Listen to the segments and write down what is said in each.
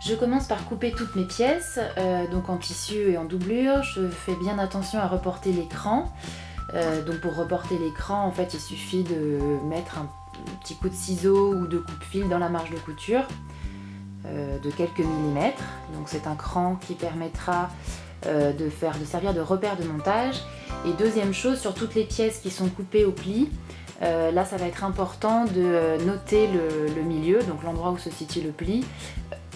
Je commence par couper toutes mes pièces, donc en tissu et en doublure. Je fais bien attention à reporter l'écran. Donc pour reporter l'écran, en fait, il suffit de mettre un petit coup de ciseau ou de coupe-fil dans la marge de couture de quelques millimètres. Donc c'est un cran qui permettra de servir de repère de montage. Et deuxième chose, sur toutes les pièces qui sont coupées au pli, là ça va être important de noter le milieu, donc l'endroit où se situe le pli,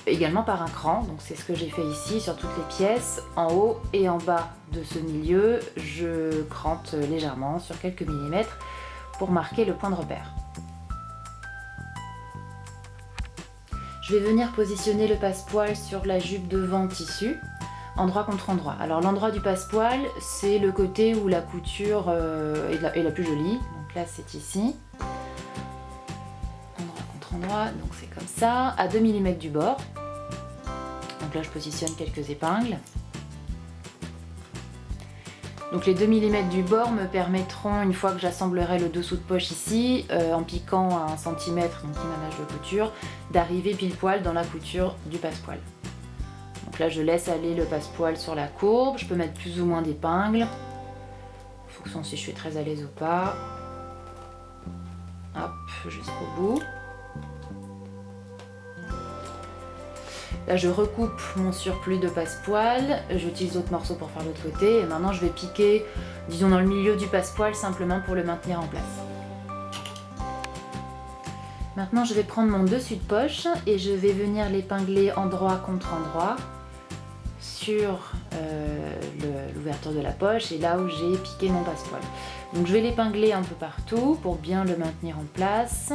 également par un cran. Donc c'est ce que j'ai fait ici sur toutes les pièces, en haut et en bas de ce milieu, je crante légèrement sur quelques millimètres pour marquer le point de repère. Je vais venir positionner le passepoil sur la jupe devant tissu, endroit contre endroit. Alors l'endroit du passepoil, c'est le côté où la couture est la plus jolie. Donc là c'est ici. Endroit contre endroit, donc c'est comme ça, à 2 mm du bord. Donc là je positionne quelques épingles. Donc les 2 mm du bord me permettront, une fois que j'assemblerai le dessous de poche ici, en piquant à 1 cm, donc qui m'aménage de couture, d'arriver pile poil dans la couture du passepoil. Donc là je laisse aller le passepoil sur la courbe, je peux mettre plus ou moins d'épingles, en fonction si je suis très à l'aise ou pas. Hop, jusqu'au bout. Là je recoupe mon surplus de passepoil, j'utilise d'autres morceaux pour faire l'autre côté et maintenant je vais piquer, disons dans le milieu du passepoil simplement pour le maintenir en place. Maintenant je vais prendre mon dessus de poche et je vais venir l'épingler endroit contre endroit sur l'ouverture de la poche et là où j'ai piqué mon passepoil. Donc je vais l'épingler un peu partout pour bien le maintenir en place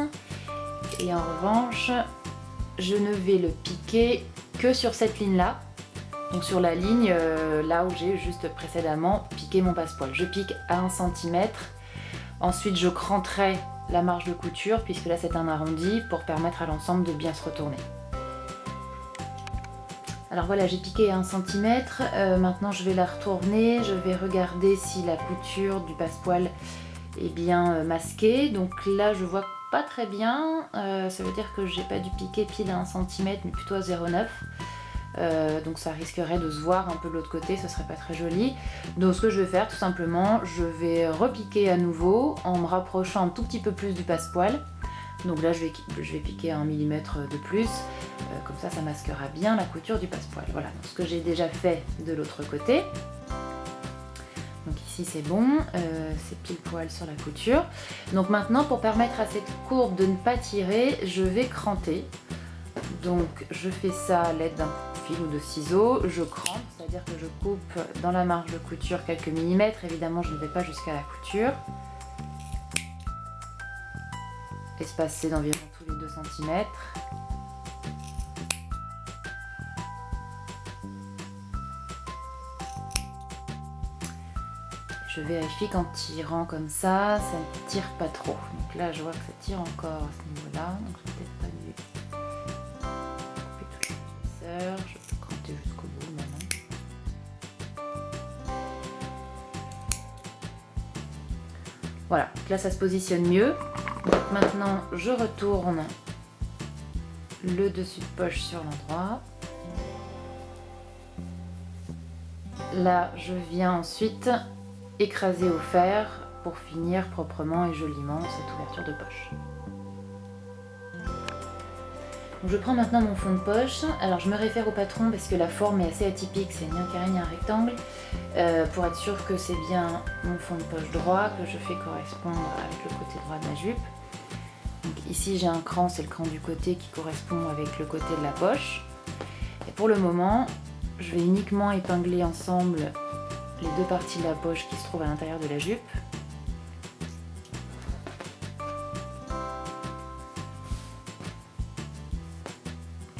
et en revanche je ne vais le piquer que sur cette ligne là, donc sur la ligne là où j'ai juste précédemment piqué mon passepoil. Je pique à 1 cm, ensuite je cranterai la marge de couture puisque là c'est un arrondi pour permettre à l'ensemble de bien se retourner. Alors voilà, j'ai piqué à 1 cm, maintenant je vais la retourner, je vais regarder si la couture du passepoil est bien masquée. Donc là je vois pas très bien, ça veut dire que j'ai pas dû piquer pile à 1 cm mais plutôt à 0,9. Donc ça risquerait de se voir un peu de l'autre côté, ce serait pas très joli. Donc ce que je vais faire tout simplement, je vais repiquer à nouveau en me rapprochant un tout petit peu plus du passepoil. Donc là je vais piquer 1 mm de plus, comme ça ça masquera bien la couture du passepoil. Voilà, donc ce que j'ai déjà fait de l'autre côté. Donc ici c'est bon, c'est pile poil sur la couture. Donc maintenant pour permettre à cette courbe de ne pas tirer, je vais cranter. Donc je fais ça à l'aide d'un fil ou de ciseaux, je crante, c'est-à-dire que je coupe dans la marge de couture quelques millimètres, évidemment je ne vais pas jusqu'à la couture. Espacé d'environ tous les 2 cm. Je vérifie qu'en tirant comme ça ne tire pas trop. Donc là, je vois que ça tire encore à ce niveau-là. Donc je vais peut-être pas dû couper toute l'épaisseur. Je peux cranter jusqu'au bout maintenant. Voilà, donc là ça se positionne mieux. Donc maintenant, je retourne le dessus de poche sur l'endroit. Là, je viens ensuite écraser au fer pour finir proprement et joliment cette ouverture de poche. Donc je prends maintenant mon fond de poche. Alors je me réfère au patron parce que la forme est assez atypique, c'est ni un carré ni un rectangle. Pour être sûr que c'est bien mon fond de poche droit que je fais correspondre avec le côté droit de ma jupe. Donc ici j'ai un cran, c'est le cran du côté qui correspond avec le côté de la poche. Et pour le moment, je vais uniquement épingler ensemble les deux parties de la poche qui se trouvent à l'intérieur de la jupe.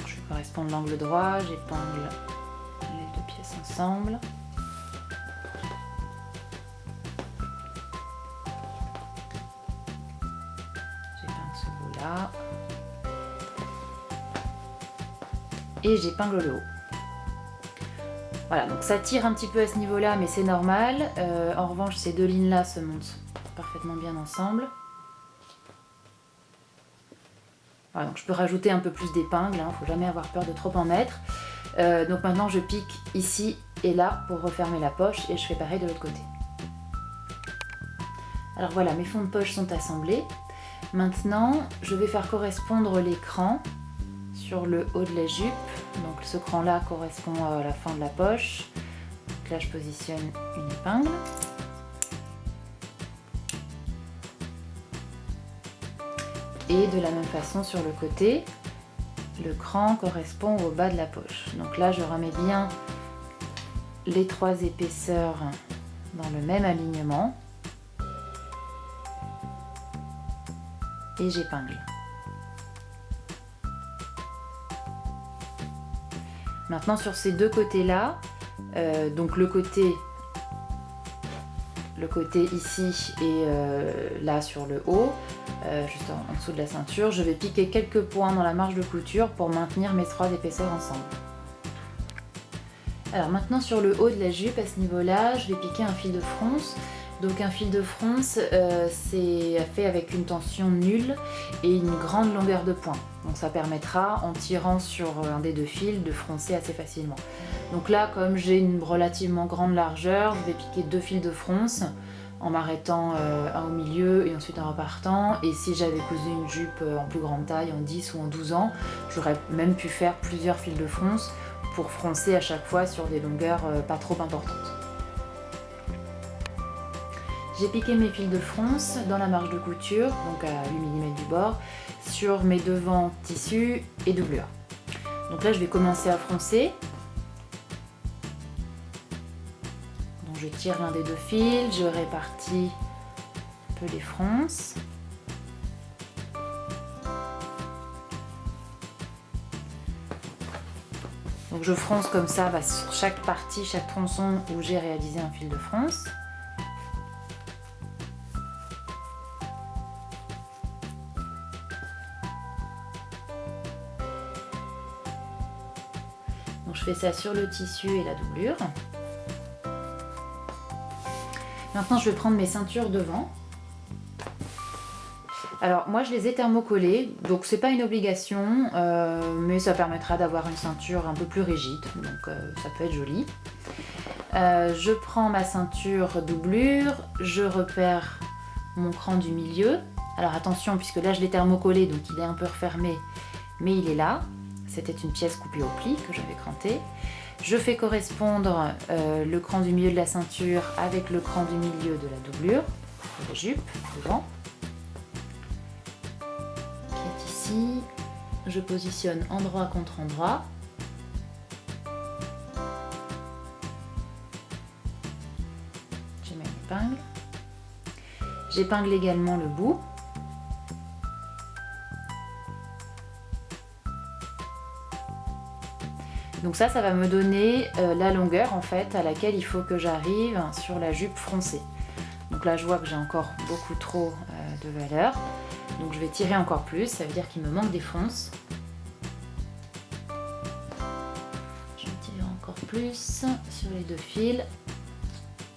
Je fais correspondre l'angle droit, j'épingle les deux pièces ensemble. J'épingle ce bout-là. Et j'épingle le haut. Voilà, donc ça tire un petit peu à ce niveau-là, mais c'est normal. En revanche, ces deux lignes-là se montent parfaitement bien ensemble. Voilà, donc je peux rajouter un peu plus d'épingles, il ne faut jamais avoir peur de trop en mettre. Donc maintenant je pique ici et là pour refermer la poche et je fais pareil de l'autre côté. Alors voilà, mes fonds de poche sont assemblés. Maintenant, je vais faire correspondre l'écran sur le haut de la jupe. Donc ce cran-là correspond à la fin de la poche. Donc là, je positionne une épingle. Et de la même façon sur le côté, le cran correspond au bas de la poche. Donc là, je remets bien les 3 épaisseurs dans le même alignement. Et j'épingle. Maintenant sur ces deux côtés-là, donc le côté ici et là sur le haut, juste en dessous de la ceinture, je vais piquer quelques points dans la marge de couture pour maintenir mes 3 épaisseurs ensemble. Alors maintenant sur le haut de la jupe, à ce niveau-là, je vais piquer un fil de fronce. Donc un fil de fronce, c'est fait avec une tension nulle et une grande longueur de point. Donc ça permettra, en tirant sur un des 2 fils, de froncer assez facilement. Donc là, comme j'ai une relativement grande largeur, je vais piquer 2 fils de fronce en m'arrêtant un au milieu et ensuite en repartant. Et si j'avais cousu une jupe en plus grande taille, en 10 ou en 12 ans, j'aurais même pu faire plusieurs fils de fronce pour froncer à chaque fois sur des longueurs pas trop importantes. J'ai piqué mes fils de fronce dans la marge de couture, donc à 8 mm du bord, sur mes devants tissus et doublure. Donc là je vais commencer à froncer. Donc je tire l'un des 2 fils, je répartis un peu les fronces. Donc je fronce comme ça sur chaque partie, chaque tronçon où j'ai réalisé un fil de fronce. Donc je fais ça sur le tissu et la doublure. Maintenant je vais prendre mes ceintures devant. Alors moi je les ai thermocollées, donc c'est pas une obligation, mais ça permettra d'avoir une ceinture un peu plus rigide, donc ça peut être joli. Je prends ma ceinture doublure, je repère mon cran du milieu. Alors attention, puisque là je l'ai thermocollé, donc il est un peu refermé, mais il est là. C'était une pièce coupée au pli que j'avais crantée. Je fais correspondre le cran du milieu de la ceinture avec le cran du milieu de la doublure, de la jupe, devant. Qui est ici. Je positionne endroit contre endroit. Je mets une épingle. J'épingle également le bout. Donc ça va me donner la longueur en fait à laquelle il faut que j'arrive sur la jupe froncée. Donc là je vois que j'ai encore beaucoup trop de valeur. Donc je vais tirer encore plus, ça veut dire qu'il me manque des fronces. Je vais tirer encore plus sur les 2 fils.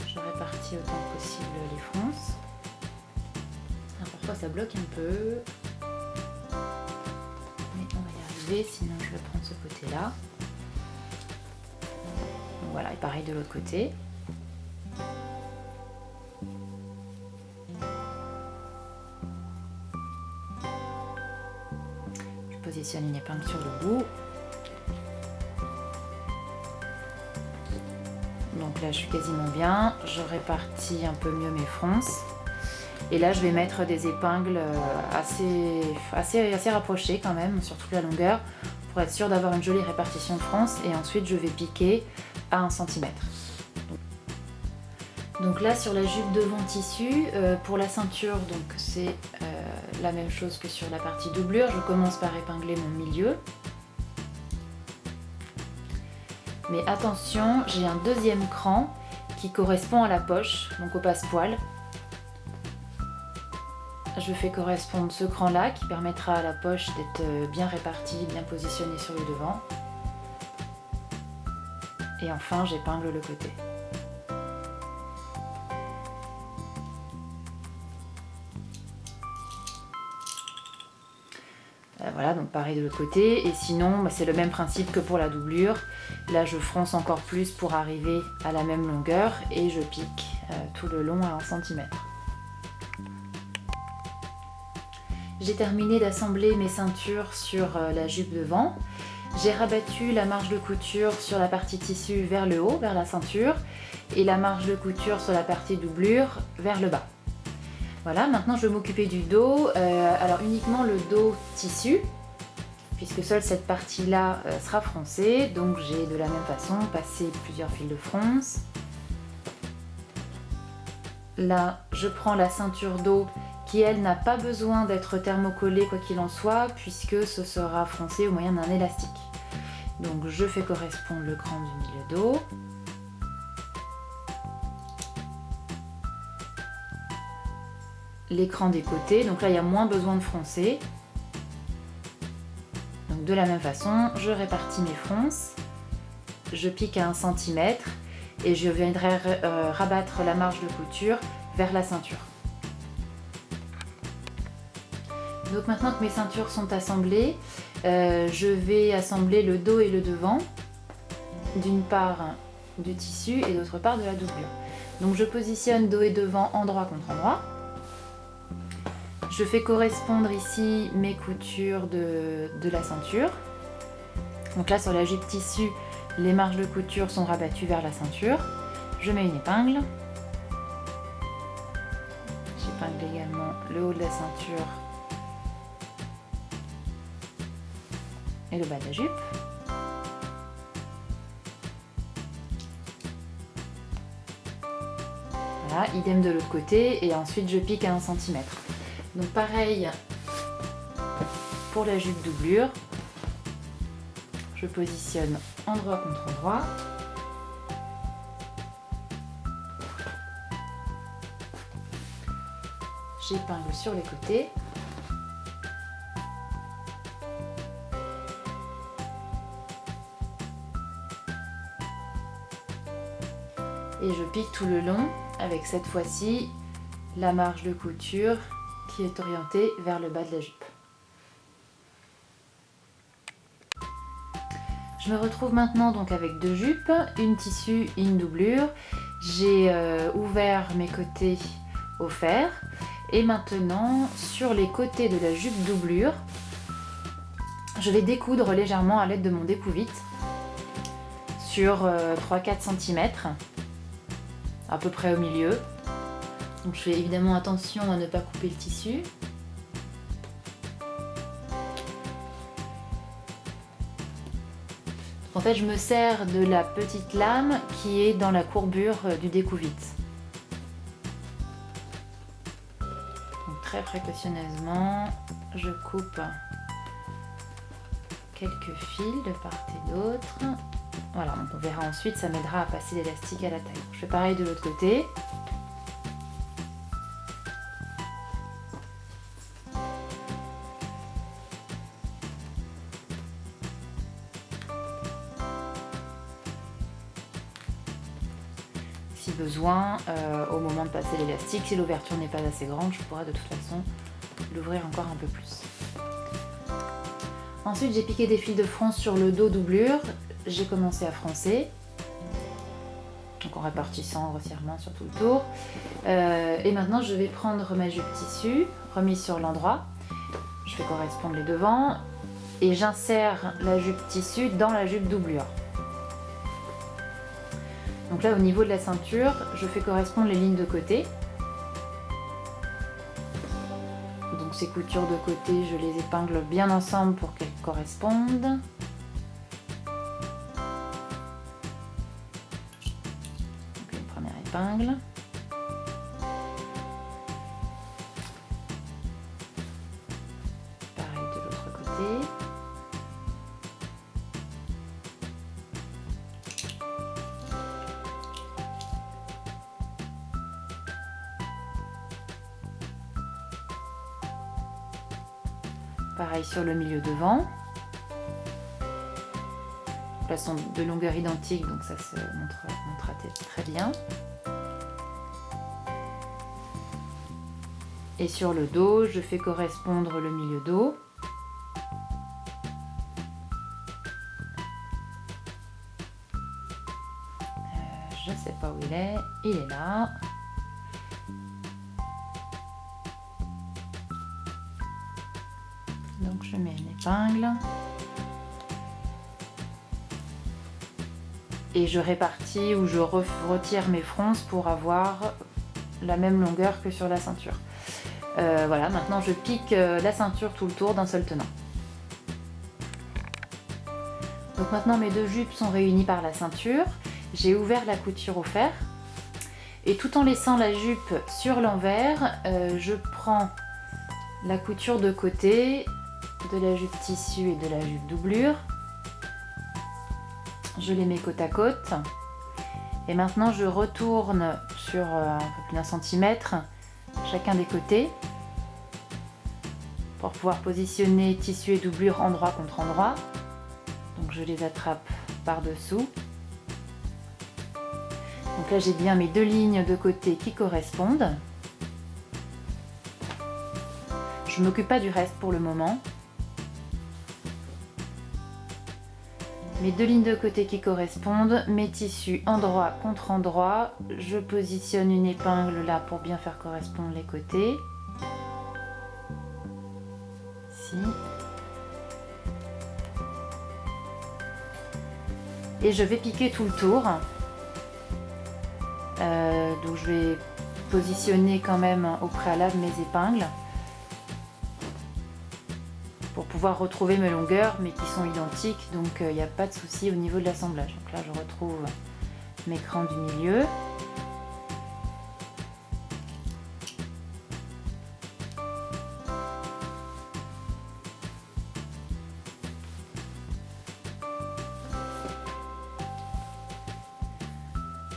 Je répartis autant que possible les fronces. Alors parfois ça bloque un peu. Mais on va y arriver, sinon je vais prendre ce côté-là. Voilà, et pareil de l'autre côté. Je positionne une épingle sur le bout. Donc là, je suis quasiment bien. Je répartis un peu mieux mes fronces. Et là, je vais mettre des épingles assez rapprochées quand même, sur toute la longueur, pour être sûr d'avoir une jolie répartition de fronces. Et ensuite, je vais piquer à 1 cm. Donc là sur la jupe devant tissu, pour la ceinture, donc c'est la même chose que sur la partie doublure. Je commence par épingler mon milieu. Mais attention, j'ai un 2e cran qui correspond à la poche, donc au passepoil. Je fais correspondre ce cran-là qui permettra à la poche d'être bien répartie, bien positionnée sur le devant. Et enfin, j'épingle le côté. Voilà, donc pareil de l'autre côté. Et sinon, c'est le même principe que pour la doublure. Là, je fronce encore plus pour arriver à la même longueur et je pique tout le long à 1 cm. J'ai terminé d'assembler mes ceintures sur la jupe devant. J'ai rabattu la marge de couture sur la partie tissu vers le haut, vers la ceinture, et la marge de couture sur la partie doublure vers le bas. Voilà, maintenant je vais m'occuper du dos, alors uniquement le dos tissu, puisque seule cette partie-là sera froncée, donc j'ai de la même façon passé plusieurs fils de fronce. Là, je prends la ceinture dos qui, elle, n'a pas besoin d'être thermocollée quoi qu'il en soit, puisque ce sera froncé au moyen d'un élastique. Donc je fais correspondre le cran du milieu dos. L'écran des côtés, donc là il y a moins besoin de froncer. Donc de la même façon, je répartis mes fronces, je pique à 1 cm et je viendrai rabattre la marge de couture vers la ceinture. Donc maintenant que mes ceintures sont assemblées, je vais assembler le dos et le devant, d'une part du tissu et d'autre part de la doublure. Donc je positionne dos et devant endroit contre endroit. Je fais correspondre ici mes coutures de la ceinture. Donc là sur la jupe tissu, les marges de couture sont rabattues vers la ceinture. Je mets une épingle. J'épingle également le haut de la ceinture et le bas de la jupe. Voilà, idem de l'autre côté et ensuite je pique à 1 cm. Donc pareil pour la jupe doublure, je positionne endroit contre endroit. J'épingle sur les côtés. Et je pique tout le long avec cette fois-ci la marge de couture qui est orientée vers le bas de la jupe. Je me retrouve maintenant donc avec 2 jupes, une tissu et une doublure. J'ai ouvert mes côtés au fer et maintenant sur les côtés de la jupe doublure, je vais découdre légèrement à l'aide de mon découvite sur 3-4 cm, à peu près au milieu. Donc je fais évidemment attention à ne pas couper le tissu. En fait, je me sers de la petite lame qui est dans la courbure du découvite. Donc très précautionneusement, je coupe quelques fils de part et d'autre. Voilà, donc on verra ensuite, ça m'aidera à passer l'élastique à la taille. Je fais pareil de l'autre côté. Si besoin, au moment de passer l'élastique, si l'ouverture n'est pas assez grande, je pourrais de toute façon l'ouvrir encore un peu plus. Ensuite, j'ai piqué des fils de fronce sur le dos doublure. J'ai commencé à froncer, donc en répartissant grossièrement sur tout le tour. Et maintenant, je vais prendre ma jupe tissu, remise sur l'endroit. Je fais correspondre les devants et j'insère la jupe tissu dans la jupe doublure. Donc là, au niveau de la ceinture, je fais correspondre les lignes de côté. Donc ces coutures de côté, je les épingle bien ensemble pour qu'elles correspondent. Donc une première épingle. Pareil de l'autre côté. Pareil sur le milieu devant. Là, sont de longueur identique, donc ça se montrera très bien. Et sur le dos, je fais correspondre le milieu dos. je sais pas où il est là. Donc je mets une épingle. Et je répartis ou je retire mes fronces pour avoir la même longueur que sur la ceinture. Voilà, maintenant je pique la ceinture tout le tour d'un seul tenant. Donc maintenant mes deux jupes sont réunies par la ceinture. J'ai ouvert la couture au fer. Et tout en laissant la jupe sur l'envers, je prends la couture de côté de la jupe tissu et de la jupe doublure. Je les mets côte à côte. Et maintenant je retourne sur un peu plus d'1 cm chacun des côtés pour pouvoir positionner tissu et doublure endroit contre endroit. Donc je les attrape par dessous. Donc là j'ai bien mes deux lignes de côté qui correspondent. Je ne m'occupe pas du reste pour le moment. Mes deux lignes de côté qui correspondent, mes tissus endroit contre endroit. Je positionne une épingle là pour bien faire correspondre les côtés. Ici. Et je vais piquer tout le tour. Donc je vais positionner quand même au préalable mes épingles pour pouvoir retrouver mes longueurs mais qui sont identiques, donc il n'y a pas de souci au niveau de l'assemblage. Donc là je retrouve mes crans du milieu.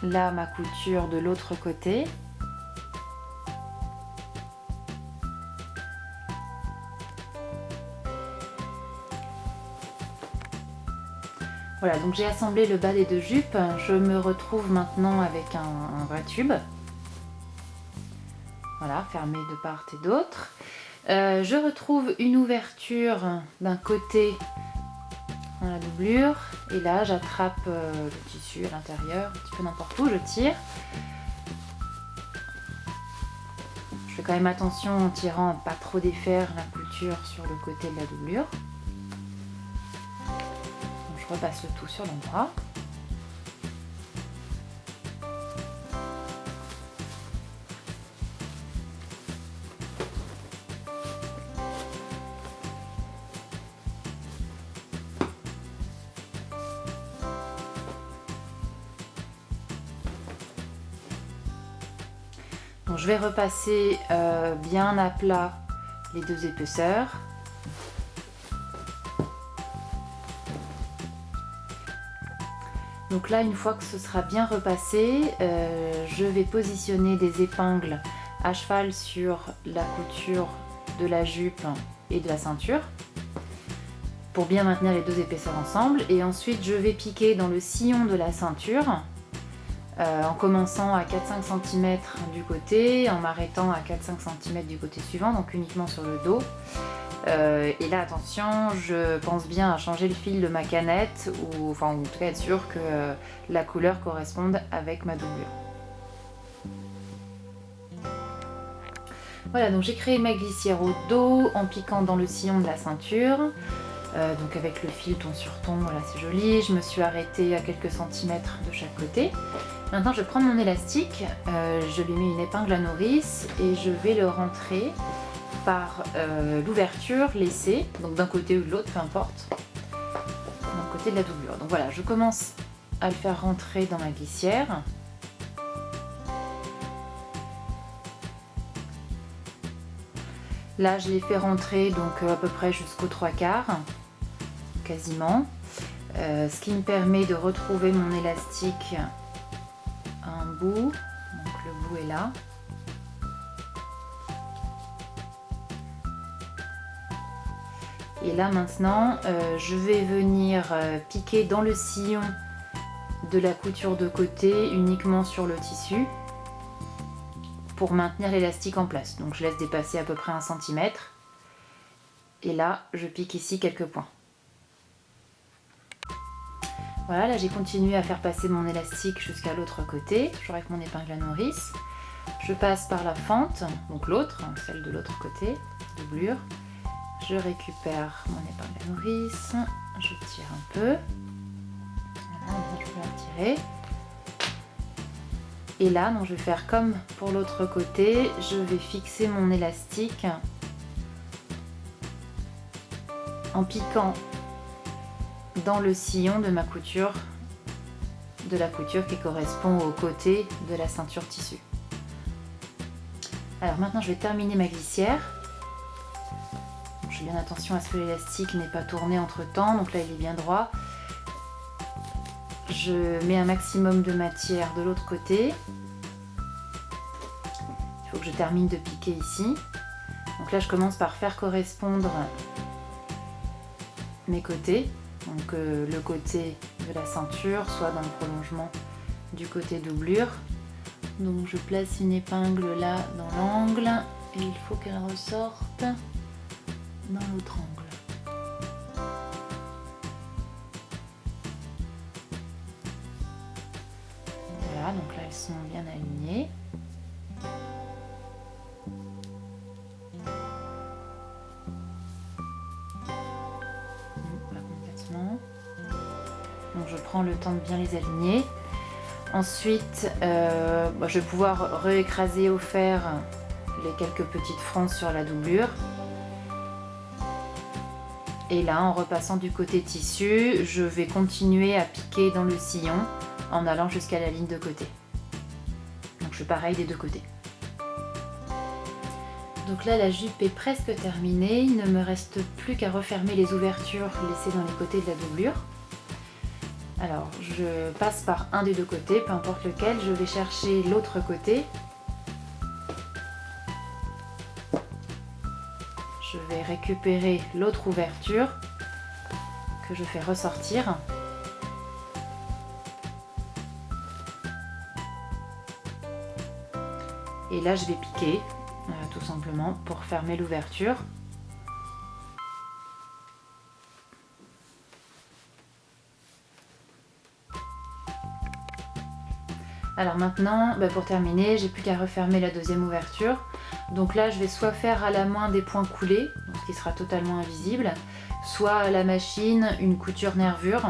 Là ma couture de l'autre côté. Voilà, donc j'ai assemblé le bas des deux jupes. Je me retrouve maintenant avec un vrai tube. Voilà, fermé de part et d'autre. Je retrouve une ouverture d'un côté dans la doublure. Et là, j'attrape le tissu à l'intérieur, un petit peu n'importe où, je tire. Je fais quand même attention en tirant à pas trop défaire la couture sur le côté de la doublure. Je repasse le tout sur l'endroit. Donc je vais repasser bien à plat les deux épaisseurs. Donc là, une fois que ce sera bien repassé, je vais positionner des épingles à cheval sur la couture de la jupe et de la ceinture pour bien maintenir les deux épaisseurs ensemble. Et ensuite, je vais piquer dans le sillon de la ceinture en commençant à 4-5 cm du côté, en m'arrêtant à 4-5 cm du côté suivant, donc uniquement sur le dos. Et là attention, je pense bien à changer le fil de ma canette ou enfin en tout cas être sûr que la couleur corresponde avec ma doublure. Voilà, donc j'ai créé ma glissière au dos en piquant dans le sillon de la ceinture. Donc avec le fil ton sur ton, voilà, c'est joli. Je me suis arrêtée à quelques centimètres de chaque côté. Maintenant je prends mon élastique, je lui mets une épingle à nourrice et je vais le rentrer par l'ouverture laissée, donc d'un côté ou de l'autre, peu importe, d'un côté de la doublure. Donc voilà, je commence à le faire rentrer dans ma glissière. Là, je l'ai fait rentrer donc à peu près jusqu'aux 3/4, quasiment. Ce qui me permet de retrouver mon élastique à un bout. Donc le bout est là. Et là maintenant, je vais venir piquer dans le sillon de la couture de côté uniquement sur le tissu pour maintenir l'élastique en place. Donc je laisse dépasser à peu près 1 cm. Et là, je pique ici quelques points. Voilà, là j'ai continué à faire passer mon élastique jusqu'à l'autre côté, toujours avec mon épingle à nourrice. Je passe par la fente, donc l'autre, celle de l'autre côté, doublure. Je récupère mon épingle à nourrice, je tire un peu. Voilà, je peux la tirer. Et là, donc, je vais faire comme pour l'autre côté, je vais fixer mon élastique en piquant dans le sillon de ma couture, de la couture qui correspond au côté de la ceinture tissu. Alors maintenant je vais terminer ma glissière. Je fais bien attention à ce que l'élastique n'ait pas tourné entre temps, donc là il est bien droit. Je mets un maximum de matière de l'autre côté. Il faut que je termine de piquer ici. Donc là je commence par faire correspondre mes côtés. Donc le côté de la ceinture, soit dans le prolongement du côté doublure. Donc je place une épingle là dans l'angle et il faut qu'elle ressorte dans l'autre angle. Voilà, donc là elles sont bien alignées. Pas complètement. Donc je prends le temps de bien les aligner. Ensuite, je vais pouvoir réécraser au fer les quelques petites fronces sur la doublure. Et là, en repassant du côté tissu, je vais continuer à piquer dans le sillon en allant jusqu'à la ligne de côté. Donc je fais pareil des deux côtés. Donc là, la jupe est presque terminée. Il ne me reste plus qu'à refermer les ouvertures laissées dans les côtés de la doublure. Alors, je passe par un des deux côtés, peu importe lequel, je vais chercher l'autre côté. Je vais récupérer l'autre ouverture que je fais ressortir. Et là, je vais piquer, tout simplement, pour fermer l'ouverture. Alors maintenant, pour terminer, j'ai plus qu'à refermer la deuxième ouverture. Donc là, je vais soit faire à la main des points coulés, donc ce qui sera totalement invisible, soit à la machine une couture nervure,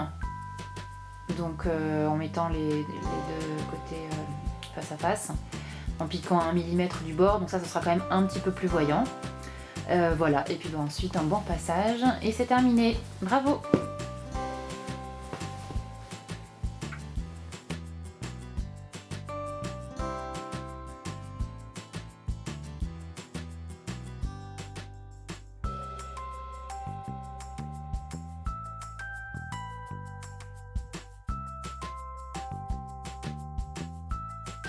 donc en mettant les deux côtés face à face, en piquant 1 mm du bord, donc ça sera quand même un petit peu plus voyant. Voilà, et puis ensuite un bon passage, et c'est terminé. Bravo!